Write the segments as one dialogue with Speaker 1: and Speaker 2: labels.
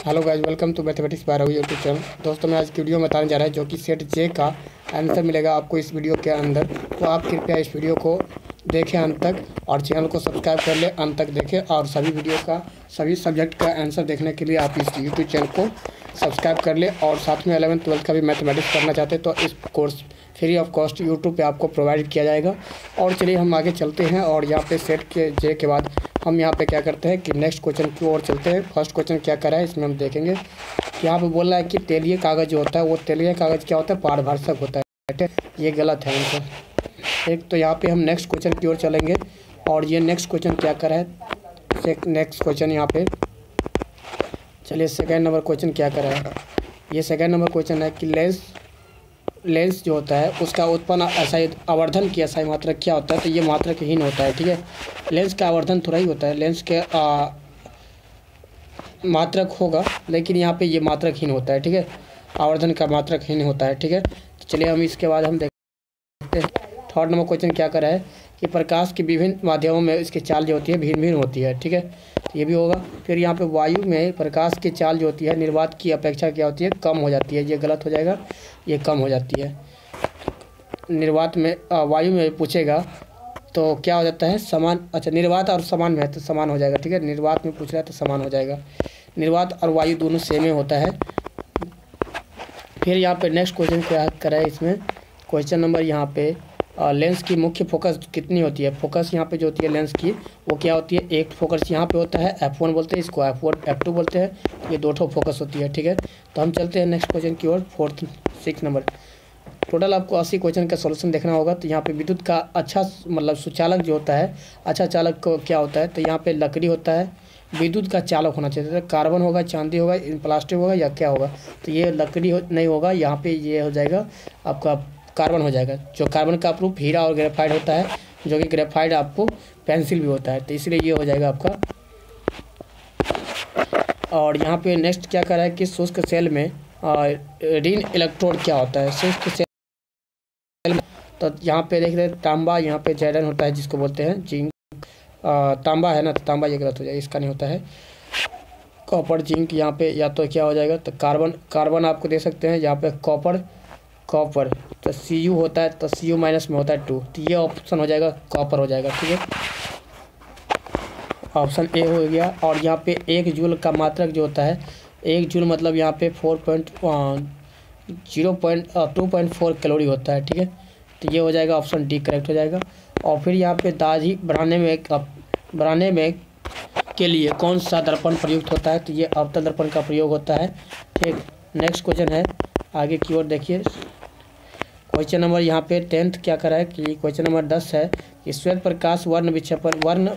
Speaker 1: Hello guys, welcome to mathematics by Ravi YouTube channel. दोस्तों, मैं आज की वीडियो में बताने जा रहा है जो कि सेट जे का आंसर मिलेगा आपको इस वीडियो के अंदर। तो आप कृपया इस वीडियो को देखें अंत तक और चैनल को सब्सक्राइब कर लें, अंत तक देखें। और सभी वीडियो का सभी सब्जेक्ट का आंसर देखने के लिए आप इस यूट्यूब चैनल को सब्सक्राइब कर लें। और साथ में 11th-12th का भी मैथमेटिक्स करना चाहते हैं तो इस course free of cost YouTube पे आपको प्रोवाइड किया जाएगा। और चलिए हम आगे चलते हैं और यहाँ पे सेट के जे के बाद हम यहाँ पे क्या करते हैं कि नेक्स्ट क्वेश्चन की ओर चलते हैं। फर्स्ट क्वेश्चन क्या करा है इसमें हम देखेंगे। यहाँ पे बोल रहा है कि तेलीय कागज़ जो होता है वो तेलीय कागज़ क्या होता है, पारदर्शक होता है। ठीक है, ये गलत है आंसर। एक तो यहाँ पे हम नेक्स्ट क्वेश्चन की ओर चलेंगे और ये नेक्स्ट क्वेश्चन क्या करा है, नेक्स्ट क्वेश्चन यहाँ पे चलिए सेकेंड नंबर क्वेश्चन क्या करा है। ये सेकेंड नंबर क्वेश्चन है कि लेंस जो होता है उसका उत्पन्न असाई आवर्धन की असाई मात्रक क्या होता है। तो ये मात्रकहीन होता है। ठीक है, लेंस का आवर्धन थोड़ा ही होता है, लेंस के मात्रक होगा लेकिन यहाँ पे ये मात्रकहीन होता है। ठीक है, आवर्धन का मात्रकहीन होता है। ठीक है, तो चलिए हम इसके बाद हम देखते हैं थर्ड नंबर क्वेश्चन क्या कर रहा है कि प्रकाश के विभिन्न माध्यमों में इसकी चाल जो होती है भिन्न भिन्न होती है। ठीक है, तो ये भी होगा। फिर यहाँ पे वायु में प्रकाश की चाल जो होती है निर्वात की अपेक्षा क्या होती है, कम हो जाती है। ये गलत हो जाएगा, ये कम हो जाती है। निर्वात में वायु में पूछेगा तो क्या हो जाता है, समान। अच्छा, निर्वात और समान में है तो समान हो जाएगा। ठीक है, निर्वात में पूछ रहा है तो समान हो जाएगा। निर्वात और वायु दोनों सेम ही होता है। फिर यहाँ पे नेक्स्ट क्वेश्चन क्या करा है इसमें, क्वेश्चन नंबर यहाँ पे लेंस की मुख्य फोकस कितनी होती है। फोकस यहाँ पे जो होती है लेंस की वो क्या होती है, एक फोकस यहाँ पे होता है, F1 बोलते हैं इसको, F1 F2 बोलते हैं। ये दो ठो फोकस होती है। ठीक है, तो हम चलते हैं नेक्स्ट क्वेश्चन की ओर। 6 नंबर टोटल आपको 80 क्वेश्चन का सॉल्यूशन देखना होगा। तो यहाँ पे विद्युत का अच्छा मतलब सुचालक जो होता है, अच्छा चालक को क्या होता है, तो यहाँ पे लकड़ी होता है। विद्युत का चालक होना चाहिए, तो कार्बन होगा, चांदी होगा, प्लास्टिक होगा या क्या होगा। तो ये लकड़ी नहीं होगा, यहाँ पे ये हो जाएगा आपका कार्बन हो जाएगा। जो कार्बन का प्रूफ हीरा और ग्रेफाइट होता है, जो कि ग्रेफाइट आपको पेंसिल भी होता है, तो इसलिए ये हो जाएगा आपका। और यहाँ पे नेक्स्ट क्या कर रहा है कि शुष्क सेल में ऋण इलेक्ट्रोड क्या होता है। शुष्क सेल में तो यहाँ पे देख रहे हैं तांबा, यहाँ पे जाइरन होता है जिसको बोलते हैं जिंक। तांबा है ना, तो तांबा ये गलत हो जाएगा, इसका नहीं होता है। कॉपर जिंक यहाँ पे या तो क्या हो जाएगा, तो कार्बन आपको दे सकते हैं यहाँ पे कॉपर तो Cu होता है, तो Cu माइनस में होता है 2, तो ये ऑप्शन हो जाएगा कॉपर हो जाएगा। ठीक है, ऑप्शन ए हो गया। और यहाँ पे 1 जूल का मात्रक जो होता है, 1 जूल मतलब यहाँ पे 2.4 कैलोरी होता है। ठीक है, तो ये हो जाएगा ऑप्शन डी करेक्ट हो जाएगा। और फिर यहाँ पे दाढ़ी बढ़ाने में के लिए कौन सा दर्पण प्रयुक्त होता है, तो ये अवतल दर्पण का प्रयोग होता है। ठीक, नेक्स्ट क्वेश्चन है, आगे की ओर देखिए। क्वेश्चन नंबर यहाँ पे 10th क्या करा है कि क्वेश्चन नंबर 10 है कि श्वेत प्रकाश वर्ण विक्षेपण वर्ण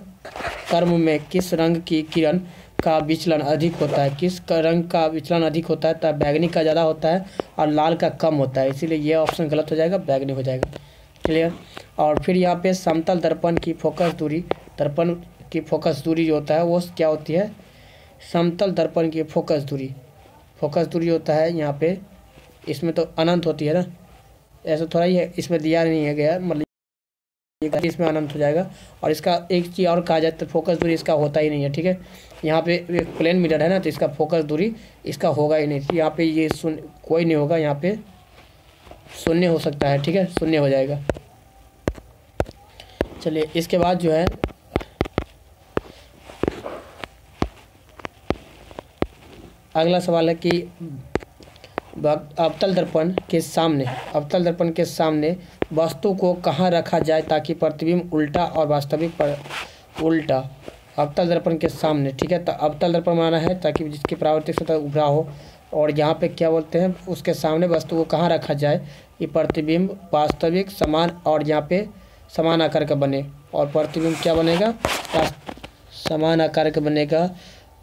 Speaker 1: क्रम में किस रंग की किरण का विचलन अधिक होता है। किस रंग का विचलन अधिक होता है, तो बैगनी का ज़्यादा होता है और लाल का कम होता है, इसीलिए ये ऑप्शन गलत हो जाएगा, बैगनी हो जाएगा। क्लियर। और फिर यहाँ पे समतल दर्पण की फोकस दूरी जो होता है वो क्या होती है, समतल दर्पण की फोकस दूरी होता है यहाँ पे, इसमें तो अनंत होती है ना, ऐसा थोड़ा ही है, इसमें दिया नहीं है गया, मतलब इसमें अनंत हो जाएगा। और इसका एक चीज़ और कहा जाए तो फोकस दूरी इसका होता ही नहीं है। ठीक है, यहाँ पे एक प्लेन मिरर है ना, तो इसका फोकस दूरी इसका होगा ही नहीं, तो यहाँ पे ये कोई नहीं होगा, यहाँ पे शून्य हो सकता है। ठीक है, शून्य हो जाएगा। चलिए इसके बाद जो है अगला सवाल है कि अवतल दर्पण के सामने वस्तु को कहाँ रखा जाए ताकि प्रतिबिंब उल्टा और वास्तविक पर उल्टा। अवतल दर्पण के सामने, ठीक है, तो अवतल दर्पण बनाना है ताकि जिसकी परावर्तित सतह उभरा हो। और यहाँ पे क्या बोलते हैं, उसके सामने वस्तु को कहाँ रखा जाए कि प्रतिबिंब वास्तविक समान और यहाँ पे समान आकार का बने। और प्रतिबिंब क्या बनेगा, समान आकार का बनेगा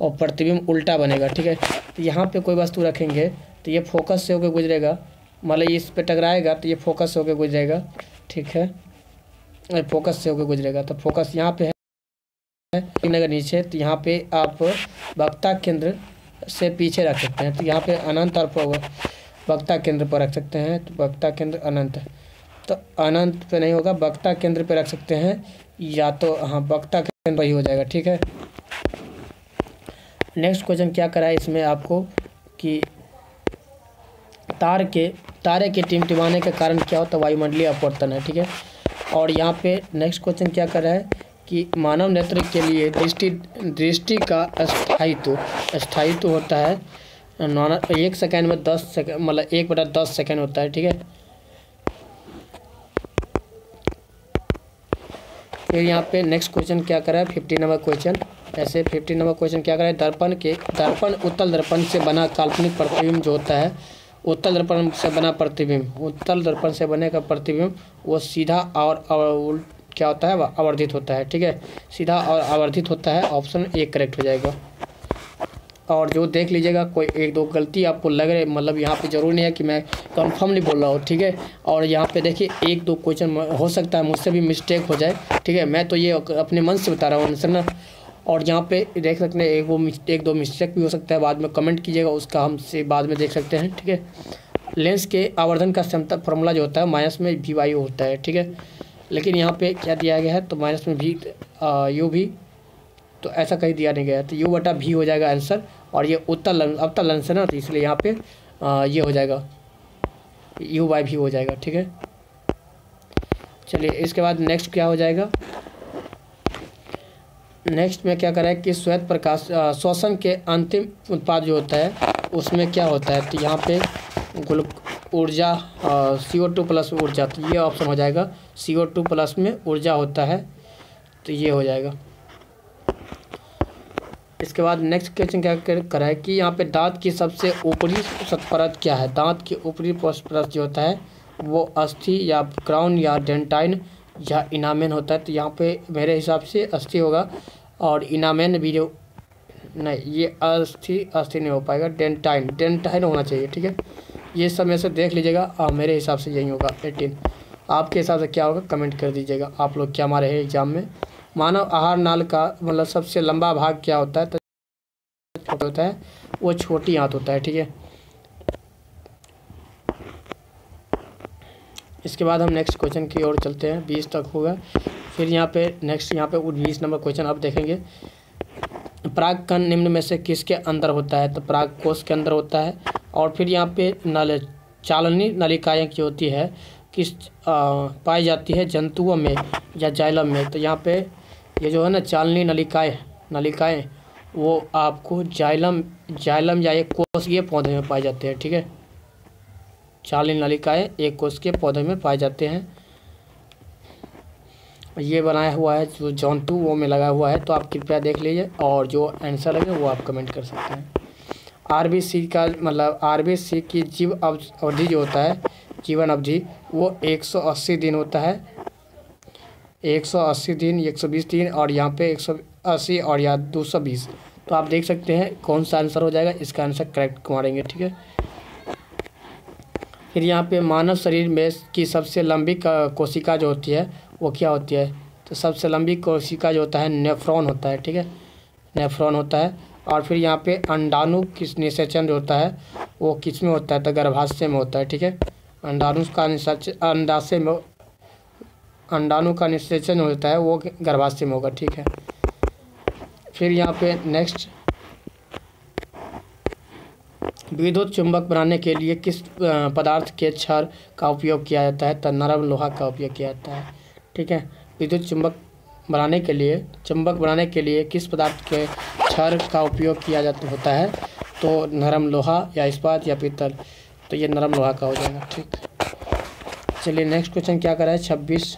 Speaker 1: और प्रतिबिंब उल्टा बनेगा। ठीक है, तो यहाँ पे कोई वस्तु रखेंगे तो ये फोकस से होकर गुजरेगा, मतलब इस पे टकराएगा तो ये फोकस से होकर गुजरेगा। ठीक है, फोकस से होकर गुजरेगा, तो फोकस यहाँ पे है अगर नीचे, तो यहाँ पे आप वक्ता केंद्र से पीछे रख सकते हैं, तो यहाँ पे अनंत और वक्ता केंद्र पर रख सकते हैं, तो वक्ता केंद्र अनंत, तो अनंत पे नहीं होगा, वक्ता केंद्र पे रख सकते हैं, या तो हाँ वक्ता केंद्र ही हो जाएगा। ठीक है, नेक्स्ट क्वेश्चन क्या करा है इसमें आपको कि तारे के टिमटिमाने के कारण क्या होता है, वायुमंडलीय अपवर्तन है, ठीक है। और यहाँ पे नेक्स्ट क्वेश्चन क्या कर रहा है कि मानव नेत्र के लिए दृष्टि का स्थायित्व होता है 1 सेकंड में 10 सेकंड, मतलब 1/10 सेकंड होता है, ठीक है। फिर यहाँ पे नेक्स्ट क्वेश्चन क्या करा है 50 नंबर क्वेश्चन। ऐसे 50 नंबर क्वेश्चन क्या करा है, उत्तल दर्पण से बना काल्पनिक प्रतिबिंब जो होता है, उत्तल दर्पण से बने का प्रतिबिंब वो सीधा और क्या होता है, आवर्धित होता है, ठीक है। सीधा और आवर्धित होता है, ऑप्शन ए करेक्ट हो जाएगा। और जो देख लीजिएगा कोई 1-2 गलती आपको लग रहे, मतलब यहाँ पे जरूर नहीं है कि मैं कंफर्मली बोल रहा हूँ, ठीक है। और यहाँ पे देखिए 1-2 क्वेश्चन हो सकता है मुझसे भी मिस्टेक हो जाए, ठीक है। मैं तो ये अपने मन से बता रहा हूँ आंसर ना। और यहाँ पे देख सकते हैं 1-2 मिस्टेक भी हो सकता है, बाद में कमेंट कीजिएगा, उसका हमसे बाद में देख सकते हैं, ठीक है। लेंस के आवर्धन का क्षमता फॉर्मूला जो होता है माइनस में वी वाई होता है, ठीक है। लेकिन यहाँ पे क्या दिया गया है, तो माइनस में भी यू भी, तो ऐसा कहीं दिया नहीं गया है, तो यू बटा भी हो जाएगा आंसर। और ये अवतल लेंस है ना, तो इसलिए यहाँ पे ये हो जाएगा यू बाई भी हो जाएगा, ठीक है। चलिए इसके बाद नेक्स्ट क्या हो जाएगा, नेक्स्ट में क्या करा है कि श्वेत प्रकाश श्वसन के अंतिम उत्पाद जो होता है उसमें क्या होता है, तो यहाँ पे ऊर्जा CO2 प्लस ऊर्जा, तो ये ऑप्शन हो जाएगा CO2 प्लस में ऊर्जा होता है, तो ये हो जाएगा। इसके बाद नेक्स्ट क्वेश्चन क्या करा है कि यहाँ पे दांत की सबसे ऊपरी परत क्या है, दांत की ऊपरी परत जो होता है वो अस्थि या क्राउन या डेंटाइन या इनामेन होता है, तो यहाँ पे मेरे हिसाब से अस्थि होगा। और इनामेन भी जो नहीं, ये अस्थि नहीं हो पाएगा, डेंटाइन होना चाहिए, ठीक है। ये सब में से देख लीजिएगा, मेरे हिसाब से यही होगा 18। आपके हिसाब से क्या होगा कमेंट कर दीजिएगा, आप लोग क्या मारे हैं एग्जाम में। मानव आहार नाल का मतलब सबसे लंबा भाग क्या होता है, तो छोटा होता है, वो छोटी आंत होता है, ठीक है। इसके बाद हम नेक्स्ट क्वेश्चन की ओर चलते हैं, 20 तक होगा। फिर यहाँ पे नेक्स्ट 20 नंबर क्वेश्चन आप देखेंगे, पराग कण निम्न में से किसके अंदर होता है, तो पराग कोश के अंदर होता है। और फिर यहाँ पे चालनी नलिकाएँ की होती है किस पाई जाती है, जंतुओं में या जाइलम में, तो यहाँ पे ये जो है ना चालनी नलिकाएँ वो आपको जाइलम या एक कोशिकीय पौधे में पाए जाते हैं, ठीक है। चालनी नलिकाएँ एक कोशिकीय पौधे में पाए जाते हैं। ये बनाया हुआ है जो जंतु वो में लगा हुआ है, तो आप कृपया देख लीजिए, और जो आंसर लगे वो आप कमेंट कर सकते हैं। RBC का मतलब RBC की अवधि जो होता है, जीवन अवधि, वो 180 दिन होता है, 180 दिन, 120 दिन, और यहाँ पे 180 और या 220। तो आप देख सकते हैं कौन सा आंसर हो जाएगा, इसका आंसर करेक्ट मारेंगे, ठीक है। फिर यहाँ पे मानव शरीर में की सबसे लंबी कोशिका जो होती है वो क्या होती है, तो सबसे लंबी कोशिका जो होता है नेफ्रॉन होता है, ठीक है, नेफ्रॉन होता है। और फिर यहाँ पे अंडाणु किस निषेचन जो होता है वो किस में होता है, तो गर्भाशय में होता है, ठीक है। अंडाणु का निषेचन होता है वो गर्भाशय में होगा, ठीक है। फिर यहाँ पे नेक्स्ट, विद्युत चुंबक बनाने के लिए किस पदार्थ के क्षार का उपयोग किया जाता है, तो नरम लोहा का उपयोग किया जाता है, ठीक है। विद्युत चुंबक बनाने के लिए किस पदार्थ के क्षार का उपयोग किया होता है, तो नरम लोहा या इस्पात या पीतल, तो ये नरम लोहा का हो जाएगा, ठीक। चलिए नेक्स्ट क्वेश्चन क्या करा है 26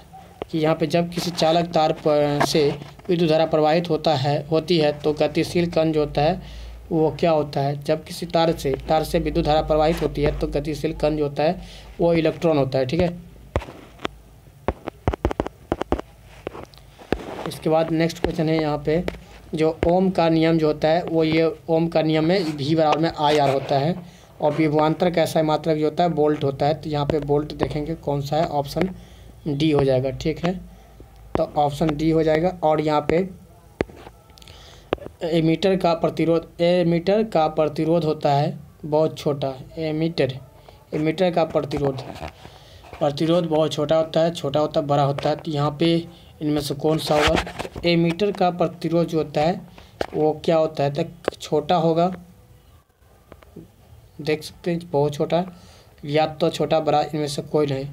Speaker 1: कि यहाँ पे जब किसी चालक तार पर से विद्युत धारा प्रवाहित होती है तो गतिशील कण जो होता है वो क्या होता है, जब किसी तार से विद्युत धारा प्रवाहित होती है तो गतिशील कण जो होता है वो इलेक्ट्रॉन होता है, ठीक है। इसके बाद नेक्स्ट क्वेश्चन है यहाँ पे, जो ओम का नियम जो होता है वो ये ओम का नियम में V बराबर में IR होता है, और विभवांतर का ऐसा मात्रक जो होता है वोल्ट होता है, तो यहाँ पे वोल्ट देखेंगे कौन सा है, ऑप्शन डी हो जाएगा, ठीक है। तो ऑप्शन डी हो जाएगा। और यहाँ पे एमीटर का प्रतिरोध होता है बहुत छोटा, एमीटर का प्रतिरोध बहुत छोटा होता है, बड़ा होता है, तो यहाँ पे इनमें से कौन सा होगा, एमीटर का प्रतिरोध जो होता है वो क्या होता है, तो छोटा होगा, देख सकते हैं बहुत छोटा, या तो छोटा बड़ा इनमें से कोई नहीं।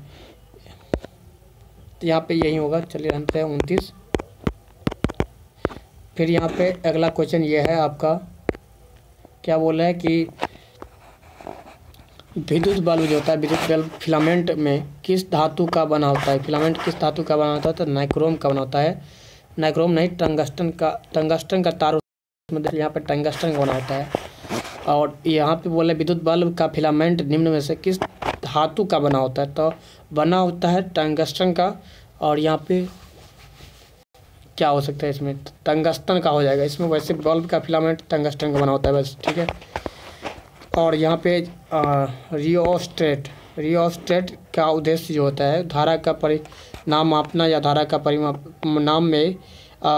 Speaker 1: तो यहाँ पे यही होगा। चलिए रहते हैं 29। फिर यहाँ पे अगला क्वेश्चन ये है आपका, क्या बोला है कि विद्युत बल्ब जो होता है, विद्युत बल्ब फिलामेंट में किस धातु का बना होता है। फिलामेंट किस धातु का बना होता है, तो नाइक्रोम का बना होता है। नाइक्रोम नहीं, टंगस्टन का तार उसमें, यहाँ पे टंगस्टन का बना होता है। और यहाँ पे बोले विद्युत बल्ब का फिलामेंट निम्न में से किस धातु का बना होता है, तो बना होता है टंगस्टन का। और यहाँ पे क्या हो सकता है, इसमें टंगस्टन का हो जाएगा। इसमें वैसे बल्ब का फिलामेंट टंगस्टन का बना होता है बस, ठीक है। और यहाँ पे रियोस्टेट का उद्देश्य जो होता है, धारा का परिमाण मापना या धारा का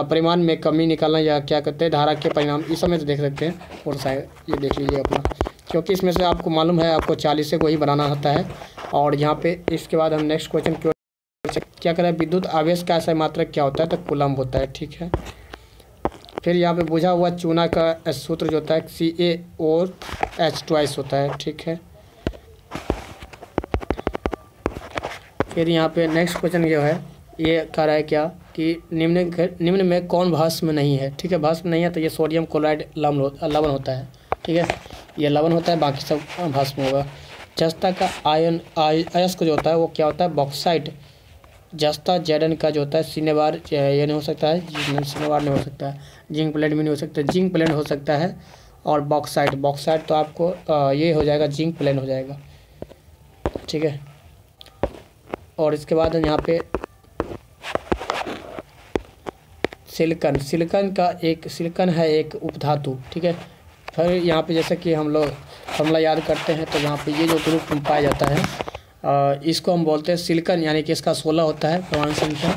Speaker 1: परिमाण में कमी निकालना, या क्या कहते हैं धारा के परिणाम, इस समय तो देख सकते हैं। और शायद ये देख लीजिए अपना, क्योंकि इसमें से आपको मालूम है आपको 40 को ही बनाना होता है। और यहाँ पे इसके बाद हम नेक्स्ट क्वेश्चन क्या करें, विद्युत आवेश का ऐसा मात्रक क्या होता है, तो कूलम्ब होता है, ठीक है। फिर यहाँ पे बुझा हुआ चूना का सूत्र जो होता है CaOH होता है, ठीक है। फिर यहाँ पे नेक्स्ट क्वेश्चन ये है, ये कह रहा है क्या कि निम्न में कौन भस्म नहीं है, ठीक है। भस्म नहीं है तो ये सोडियम क्लोराइड लवण होता है, ठीक है। ये लवण होता है, बाकी सब भस्म होगा। जस्ता का अयस्क जो होता है वो क्या होता है, बॉक्साइट। जस्ता Zn का जो होता है सिनेबार, ये नहीं हो सकता है, सिनेबार नहीं हो सकता है। जिंक प्लेट भी नहीं हो सकता, जिंक प्लेट हो सकता है। और बॉक्साइट तो आपको ये हो जाएगा, जिंक प्लेट हो जाएगा, ठीक है। और इसके बाद यहाँ पे सिलिकन है एक उपधातु, ठीक है। फिर यहाँ पे जैसे कि हम लोग फॉर्मूला याद करते हैं, तो यहाँ पे ये जो ग्रुप पाया जाता है इसको हम बोलते हैं सिलिकन, यानी कि इसका 16 होता है परमाणु संख्या।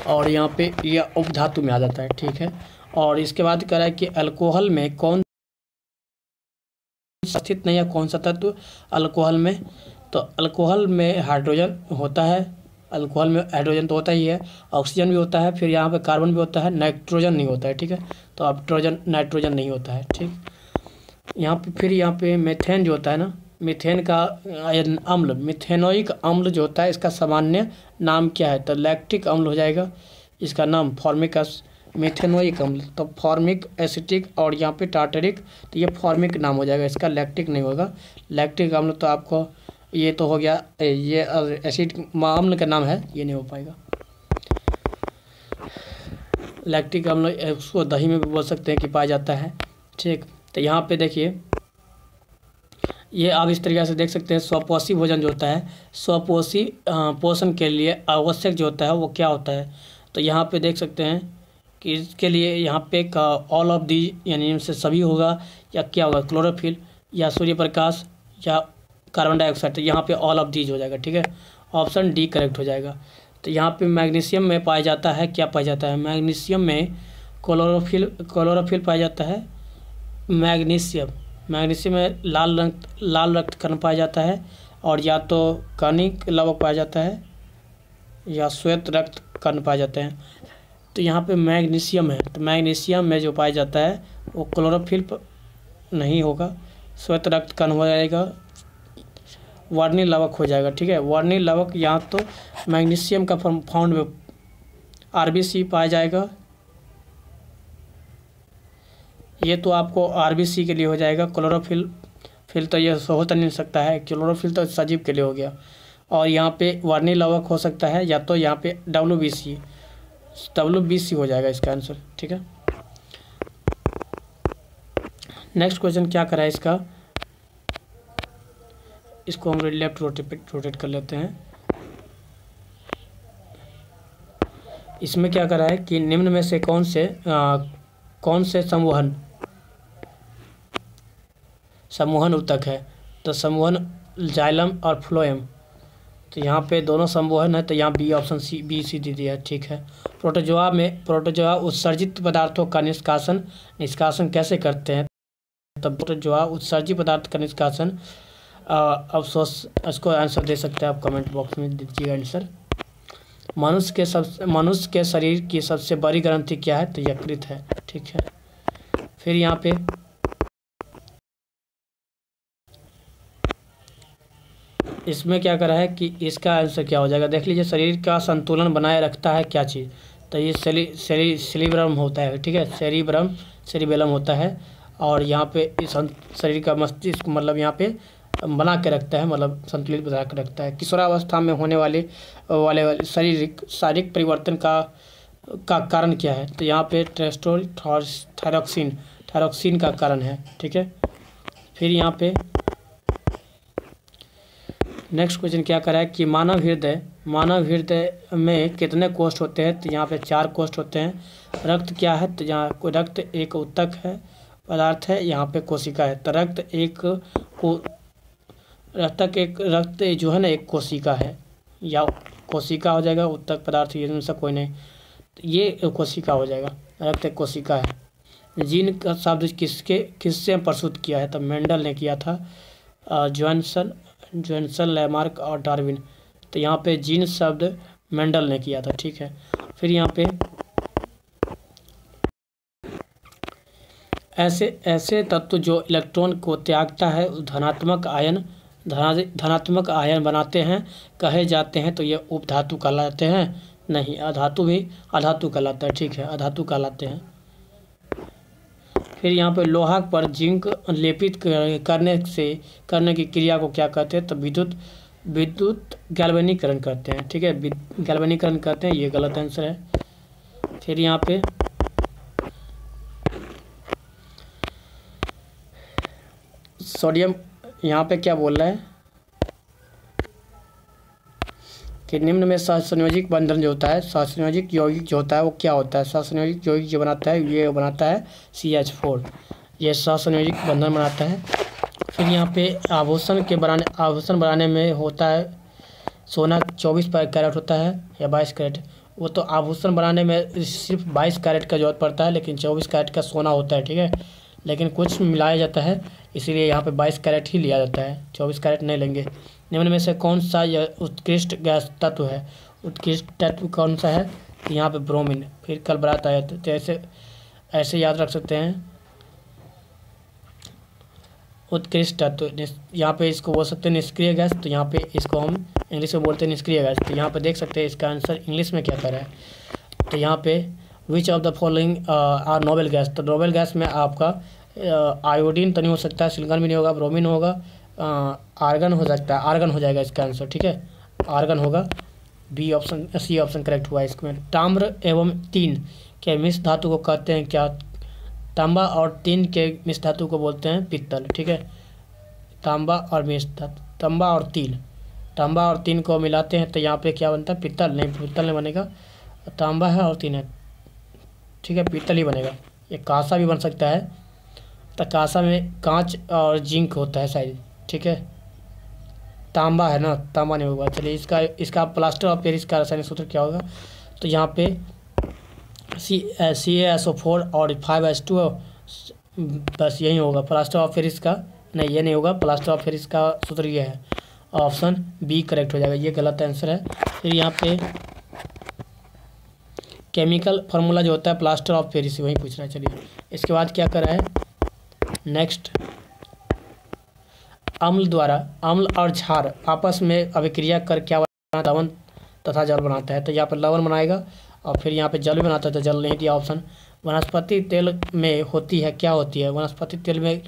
Speaker 1: और यहाँ पे यह उपधातु में आ जाता है, ठीक है। और इसके बाद कह रहा है कि अल्कोहल में कौन स्थित नहीं है, कौन सा तत्व अल्कोहल में, तो अल्कोहल में हाइड्रोजन होता है। अल्कोहल में हाइड्रोजन तो होता ही है, ऑक्सीजन भी होता है, फिर यहाँ पे कार्बन भी होता है, नाइट्रोजन नहीं होता है, ठीक है। तो अब नाइट्रोजन नहीं होता है, ठीक। यहाँ पे फिर यहाँ पे मेथेन जो होता है ना, मीथेन का अम्ल, मिथेनोइक अम्ल जो होता है, इसका सामान्य नाम क्या है, तो लैक्टिक अम्ल हो जाएगा इसका नाम, फॉर्मिक मिथेनोइक अम्ल। तो फॉर्मिक, एसिटिक और यहाँ पे टार्टरिक, तो ये फॉर्मिक नाम हो जाएगा, इसका लैक्टिक नहीं होगा। लैक्टिक अम्ल तो आपको ये तो हो गया, ये एसिड अम्ल का नाम है, ये नहीं हो पाएगा। लैक्टिक अम्ल उसको दही में भी बोल सकते हैं कि पाया जाता है, ठीक। तो यहाँ पे देखिए, ये आप इस तरीके से देख सकते हैं, स्वपोषी भोजन जो होता है, स्वपोषी पोषण के लिए आवश्यक जो होता है वो क्या होता है, तो यहाँ पे देख सकते हैं कि इसके लिए यहाँ पे ऑल ऑफ दी, यानी इनसे सभी होगा, या क्या होगा, क्लोरोफिल या सूर्य प्रकाश या कार्बन डाइऑक्साइड, तो यहाँ पे ऑल ऑफ दीज हो जाएगा, ठीक है। ऑप्शन डी करेक्ट हो जाएगा। तो यहाँ पे मैग्नीशियम में पाया जाता है, क्या पाया जाता है, मैग्नीशियम में क्लोरोफिल पाया जाता है। मैग्नीशियम में लाल रक्त कण पाया जाता है, और या तो कणिक लवक पाया जाता है या श्वेत रक्त कण पाए जाते हैं। तो यहाँ पे मैग्नीशियम है, तो मैग्नीशियम में जो पाया जाता है वो क्लोरोफिल नहीं होगा, श्वेत रक्त कण हो जाएगा, वर्णील लवक हो जाएगा, ठीक है। वर्णील लवक यहाँ तो मैग्नीशियम का फाउंड में RBC पाया जाएगा, ये तो आपको RBC के लिए हो जाएगा। क्लोरोफिल तो ये हो तो नहीं सकता है, क्लोरोफिल तो सजीव के लिए हो गया। और यहाँ पे वर्णील लवक हो सकता है, या तो यहाँ पे WBC हो जाएगा इसका आंसर, ठीक है। नेक्स्ट क्वेश्चन क्या करा है इसका, इसको हम लेफ्ट रोटेट कर लेते हैं। इसमें क्या करा है कि निम्न में से कौन से समूहन ऊतक है, तो समूहन जाइलम और फ्लोएम। तो यहाँ पे दोनों संवहन है, तो यहाँ B option B C D दिया है, ठीक है। प्रोटोजोआ उत्सर्जित पदार्थों का निष्कासन कैसे करते हैं, तो प्रोटोजोआ उत्सर्जित पदार्थ का निष्कासन अफसोस, इसको आंसर दे सकते हैं आप, कमेंट बॉक्स में दीजिएगा आंसर। मनुष्य के शरीर की सबसे बड़ी ग्रंथि क्या है, तो यकृत है, ठीक है। फिर यहाँ पे इसमें क्या करा है कि इसका आंसर क्या हो जाएगा, देख लीजिए। शरीर का संतुलन बनाए रखता है क्या चीज़, तो ये सेरिब्रम होता है, ठीक है, सेरिबेलम होता है। और यहाँ पे इस शरीर का मस्तिष्क मतलब यहाँ पे बना के रखता है, मतलब संतुलित बना के रखता है। किशोरावस्था में होने वाले शारीरिक परिवर्तन का कारण क्या है, तो यहाँ पे थायरॉक्सिन का कारण है, ठीक है। फिर यहाँ पे नेक्स्ट क्वेश्चन क्या करा है कि मानव हृदय में कितने कोष्ठ होते हैं, तो यहाँ पे 4 कोष्ठ होते हैं। रक्त क्या है, तो यहाँ रक्त एक ऊतक है, पदार्थ है, यहाँ पे कोशिका है। तो रक्त जो है ना एक कोशिका है, या कोशिका हो जाएगा, ऊतक पदार्थ ये सब कोई नहीं, तो ये कोशिका हो जाएगा, रक्त एक कोशिका है। जीन का शब्द किससे प्रस्तुत किया है, तो मेंडल ने किया था, जॉनसन, लैमार्क और डार्विन। तो यहाँ पे जीन शब्द मेंडल ने किया था, ठीक है। फिर यहाँ पे ऐसे तत्व जो इलेक्ट्रॉन को त्यागता है धनात्मक आयन बनाते हैं, कहे जाते हैं, तो ये उपधातु कहलाते हैं। नहीं, अधातु कहलाता है, ठीक है, अधातु कहलाते हैं। फिर यहाँ पे लोहा पर जिंक लेपित करने की क्रिया को क्या कहते हैं, तो विद्युत गैल्वेनीकरण करते हैं, ठीक है, गैल्वेनीकरण करते हैं, ये गलत आंसर है। फिर यहाँ पे सोडियम, यहाँ पे क्या बोल रहा है कि निम्न में सहसंयोजिक बंधन जो होता है, सहसंयोजिक यौगिक जो होता है वो क्या होता है। सहसंयोजिक यौगिक जो बनाता है ये बनाता है CH4, ये सहसंयोजिक बंधन बनाता है। फिर यहाँ पे आभूषण बनाने में होता है सोना 24 कैरेट होता है या 22 कैरेट, वो तो आभूषण बनाने में सिर्फ 22 कैरेट का जरूरत पड़ता है, लेकिन 24 कैरेट का सोना होता है, ठीक है, लेकिन कुछ मिलाया जाता है, इसीलिए यहाँ पे 22 कैरेट ही लिया जाता है, 24 कैरेट नहीं लेंगे। निम्न में से कौन सा यह उत्कृष्ट गैस तत्व है, उत्कृष्ट तत्व कौन सा है, तो यहाँ पे ब्रोमीन। फिर कल बारात आया, तो ऐसे याद रख सकते हैं, उत्कृष्ट तत्व। यहाँ पे इसको बोल सकते हैं निष्क्रिय गैस, तो यहाँ पे इसको हम इंग्लिश में बोलते हैं निष्क्रिय गैस। तो यहाँ पे देख सकते हैं इसका आंसर इंग्लिश में क्या कर रहा है, तो यहाँ पे which of the following are noble gas, तो नोबेल गैस में आपका आयोडीन तो नहीं हो सकता, सिलिकॉन भी नहीं होगा, ब्रोमीन होगा, आर्गन हो सकता है, आर्गन हो जाएगा इसका आंसर, ठीक है, आर्गन होगा। सी ऑप्शन करेक्ट हुआ इसमें। ताम्र एवं तीन के मिश्र धातु को कहते हैं क्या, तांबा और तीन के मिश्र धातु को बोलते हैं पित्तल, ठीक है, तांबा और मिश्र धातु, तांबा और तीन को मिलाते हैं तो यहाँ पे क्या बनता है, पित्तल नहीं बनेगा, तांबा है और तीन है, ठीक है, पित्तल ही बनेगा। ये कांसा भी बन सकता है, तो कांसा में कांच और जिंक होता है शायद, ठीक है, तांबा है ना, तांबा नहीं होगा। चलिए इसका प्लास्टर ऑफ पेरिस का रासायनिक सूत्र क्या होगा, तो यहाँ पे CaSO4 और 5H2, बस यही होगा प्लास्टर ऑफ पेरिस का, नहीं ये नहीं होगा, प्लास्टर ऑफ पेरिस का सूत्र ये है, ऑप्शन बी करेक्ट हो जाएगा, ये गलत आंसर है। फिर यहाँ पे केमिकल फार्मूला जो होता है प्लास्टर ऑफ पेरिस, वही पूछ रहा है। चलिए इसके बाद क्या कर रहा है नेक्स्ट, अम्ल और क्षार आपस में अभिक्रिया कर क्या बनाता है, लवण तथा जल बनाता है, तो यहाँ पर लवण बनाएगा और फिर यहाँ पे जल भी बनाता है, तो जल नहीं दिया ऑप्शन। वनस्पति तेल में होती है क्या होती है, वनस्पति तेल में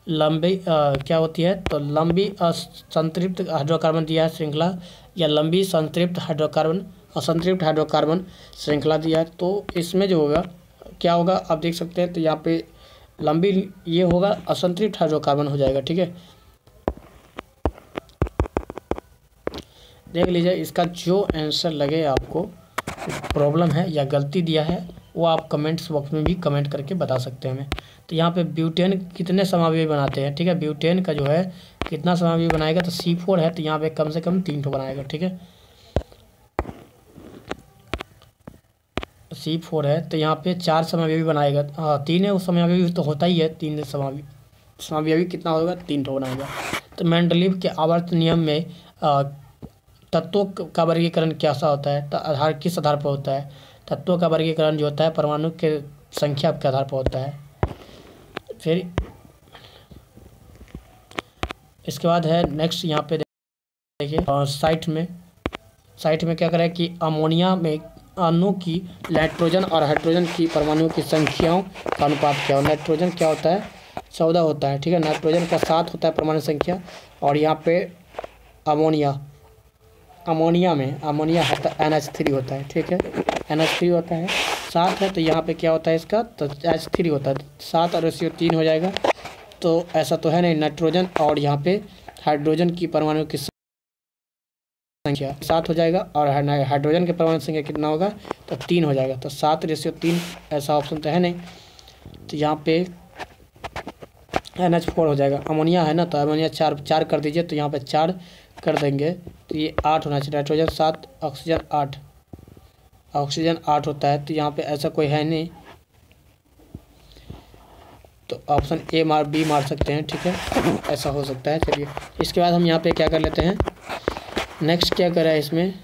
Speaker 1: लंबी क्या होती है, तो लंबी असंतृप्त हाइड्रोकार्बन दिया है श्रृंखला, या लंबी असंतृप्त हाइड्रोकार्बन श्रृंखला दिया है। तो इसमें जो होगा क्या होगा आप देख सकते हैं, तो यहाँ पे लंबी ये होगा असंतृप्त हाइड्रोकार्बन हो जाएगा, ठीक है, देख लीजिए। इसका जो आंसर लगे आपको प्रॉब्लम है या गलती दिया है वो आप कमेंट्स बॉक्स में भी कमेंट करके बता सकते हैं हमें। तो यहाँ पे ब्यूटेन कितने समावयवी बनाते हैं, ठीक है, ब्यूटेन का जो है कितना समावयवी बनाएगा, तो C4 है, तो यहाँ पे कम से कम 3 बनाएगा, ठीक है, C4 है, तो यहाँ पे 4 समावयवी बनाएगा, हाँ 3 है, उस समावयवी तो होता ही है, 3 समावयवी कितना होगा, 3 बनाएगा। तो मेंडलीव के आवर्त नियम में तत्वों का वर्गीकरण कैसा होता है, तो किस आधार पर होता है, तत्वों का वर्गीकरण जो होता है परमाणु के संख्या के आधार पर होता है। फिर इसके बाद है नेक्स्ट, यहाँ पे देखिए और साइट में क्या करें कि अमोनिया में अणु की नाइट्रोजन और हाइड्रोजन की परमाणुओं की संख्याओं का अनुपात क्या हो। नाइट्रोजन क्या होता है, 14 होता है, ठीक है। नाइट्रोजन का 7 होता है परमाणु संख्या, और यहाँ पे अमोनिया में अमोनिया NH3 होता है, ठीक है। NH3 होता है, 7 है, तो यहाँ पे क्या होता है इसका, तो H3 होता है, 7 और रेशियो 3 हो जाएगा। तो ऐसा तो है नहीं, नाइट्रोजन और यहाँ पे हाइड्रोजन की परमाणु की संख्या 7 हो जाएगा, और हाइड्रोजन के परमाणु संख्या कितना होगा, तो 3 हो जाएगा। तो 7:3, ऐसा ऑप्शन तो है नहीं, तो यहाँ पे NH4 हो जाएगा। अमोनिया है ना, तो अमोनिया 4 कर दीजिए, तो यहाँ पे 4 कर देंगे, तो ये 8 होना चाहिए। नाइट्रोजन 7, ऑक्सीजन 8 होता है, तो यहाँ पे ऐसा कोई है नहीं, तो ऑप्शन बी मार सकते हैं, ठीक है, ऐसा हो सकता है। चलिए इसके बाद हम यहाँ पे क्या कर लेते हैं, नेक्स्ट क्या करें इसमें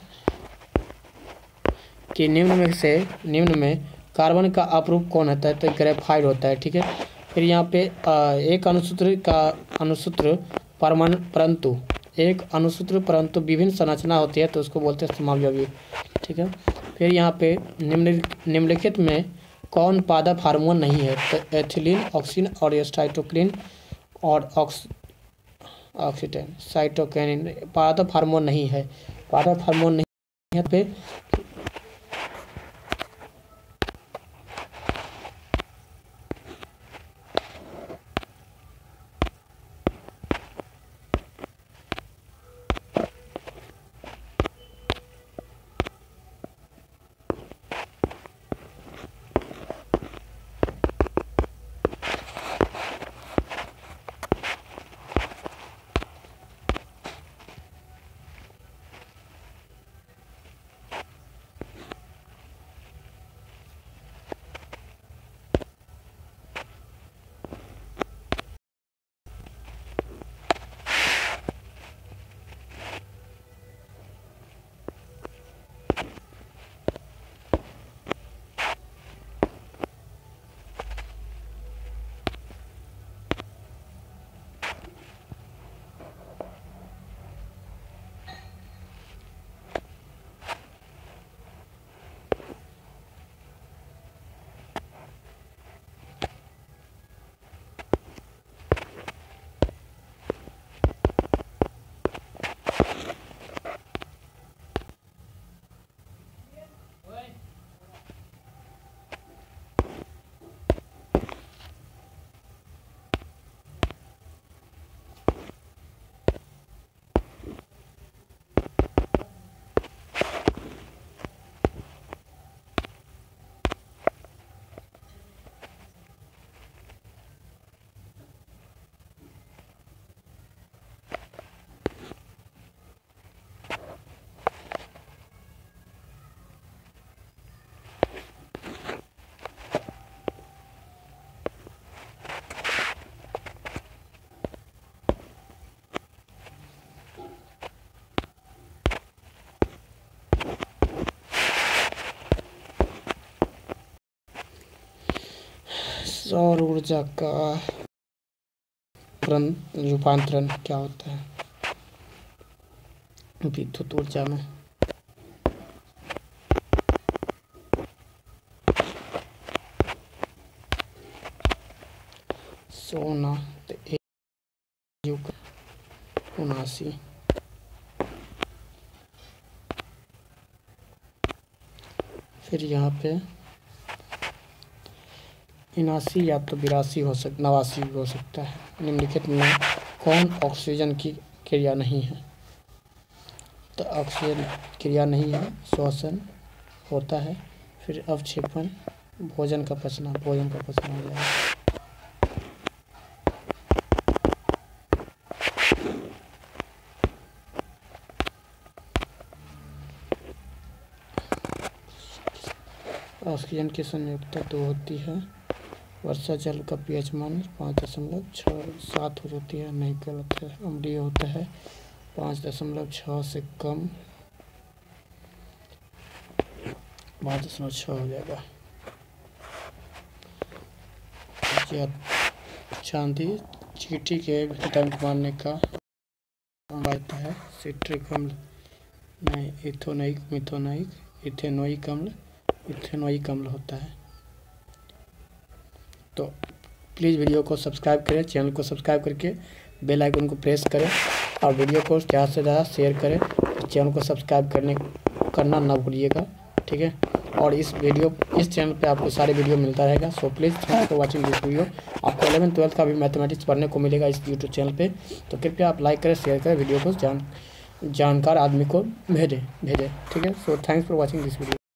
Speaker 1: कि निम्न में कार्बन का अपरूप कौन होता है, तो ग्रेफाइट होता है, ठीक है। फिर यहाँ पे एक अनुसूत्र परंतु विभिन्न संरचना होती है, तो उसको बोलते हैं समावयवी, ठीक है। फिर यहाँ पे निम्नलिखित में कौन पादप हार्मोन नहीं है, तो एथिलीन, ऑक्सीन और साइटोकिनिन और ऑक्सीटन साइटोकिनिन पादप हार्मोन नहीं है, पे सौर ऊर्जा का रूपांतरण क्या होता है विद्युत ऊर्जा में। सोना 79, फिर यहाँ पे 79 या तो 82 89 हो सकता है। निम्नलिखित में कौन ऑक्सीजन की क्रिया नहीं है, तो ऑक्सीजन क्रिया नहीं है, श्वसन होता है, फिर अवक्षेपण, भोजन का पचना हो जाएगा। ऑक्सीजन की संयुक्ता 2 होती है। वर्षा जल का pH मान 5.67 हो जाती है, नहीं गलत है। अम्लीय होता है 5.6 से कम, 5.6 हो जाएगा। चांदी चींटी के डंक मारने का होता है। सिट्रिक अम्ल नहीं, इथोनोइक मिथोनोइक इथेनोइक अम्ल इथेनोइक अम्ल होता है। तो प्लीज़ वीडियो को सब्सक्राइब करें, चैनल को सब्सक्राइब करके बेल आइकन को प्रेस करें और वीडियो को ज़्यादा से ज़्यादा शेयर करें। चैनल को सब्सक्राइब करना ना भूलिएगा, ठीक है। और इस चैनल पे आपको सारे वीडियो मिलता रहेगा। So please thanks for watching this video. आपको 11th-12th का भी मैथमेटिक्स पढ़ने को मिलेगा इस यूट्यूब चैनल पे। तो कृपया आप लाइक करें, शेयर करें, वीडियो को जानकार आदमी को भेजें, ठीक है। So thanks for watching this video.